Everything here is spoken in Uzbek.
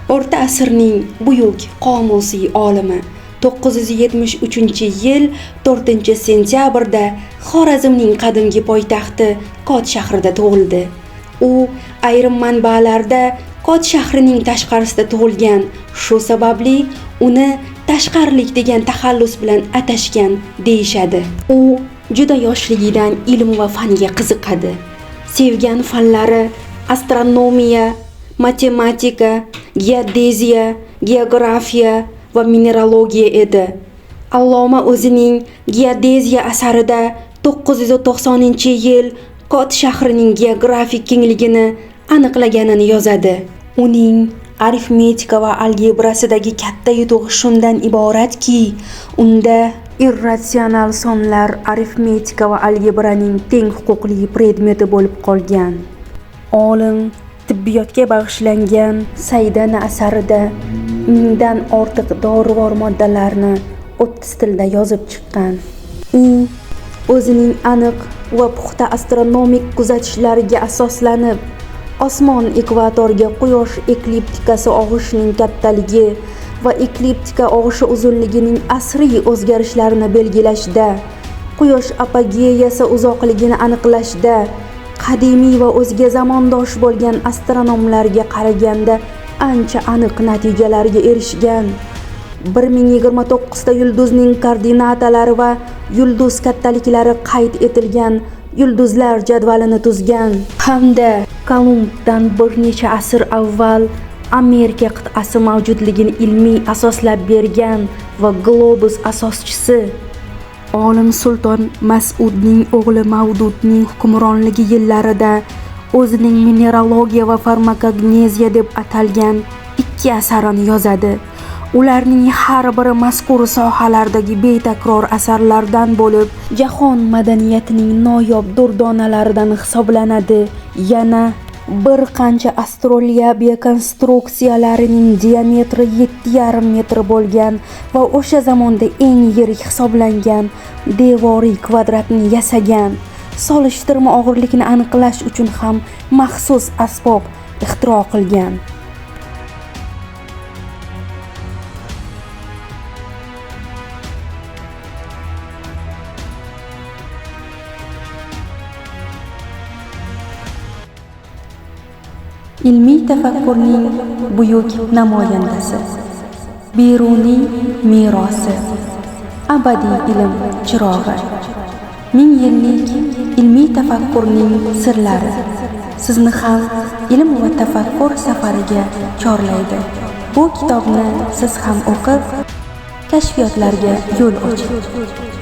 O'rta asrning buyuk qomusiy olimi 973-yil 4-sentyabrda Xorazmning qadimgi poytaxti Kot shahrida tug'ildi. U ayrim manbalarda Kot shahrining tashqarisida tug'ilgan. Shu sababli uni tashqarilik degan taxallus bilan atashgan deyishadi. U juda yoshligidan ilm va fanga qiziqadi. Sevgan fanlari astronomiya, matematika, geodeziya, geografiya va mineralogiya edi. Alloma o'zining geodeziya asarida 990-yil Kot shahrining geografik kengligini aniqlaganini yozadi. Uning arifmetika va algebrasidagi katta yutug'i shundan iboratki, unda irratsional sonlar arifmetika va algebraning teng huquqli predmeti bo'lib qolgan. Olim tibbiyotga bag'ishlangan Saydana asarida mingdan ortiq dorivor moddalarni 30 tilda yozib chiqqan. U o'zining aniq va puxta astronomik kuzatishlariga asoslanib, osmon ekvatoriga quyosh ekliptikasi og'ishining kattaligi va ekliptika og'ishi uzunligining asriy o'zgarishlarini belgilashda, quyosh apogeyasi uzoqligini aniqlashda, qadimiy va o'ziga zamondosh bo'lgan astronomlarga qaraganda ancha aniq natijalarga erishgan. 1029 ta yulduzning koordinatalari va yulduz kattaliklari qayd etilgan yulduzlar jadvalini tuzgan hamda Kolumbdan bir necha asr avval Amerika qit'asi mavjudligini ilmiy asoslab bergan va globus asoschisi Olim Sulton Mas'udning o'g'li Mavdudning hukmronligi yillarida o'zining mineralogiya va farmakogneziya deb atalgan 2 asarini yozadi. Ularning har biri mazkur sohalardagi betakror asarlardan bo'lib, jahon madaniyatining noyob durdonalaridan hisoblanadi. Yana bir qancha astrolabiya konstruksiyalarining diametri 7,5 metr bo'lgan va o'sha zamonda eng yirik hisoblangan devoriy kvadratni yasagan. Solishtirma og'irligini aniqlash uchun ham maxsus asbob ixtiro qilgan. Ilmiy tafakkurning buyuk namoyandasi, beruniy merosi, abadiy ilm chirog'i, 1000 yillik ilmiy tafakkurning sirlari sizni ham ilm va tafakkur safariga chorlaydi. Bu kitobni siz ham o'qib, kashfiyotlarga yo'l oching.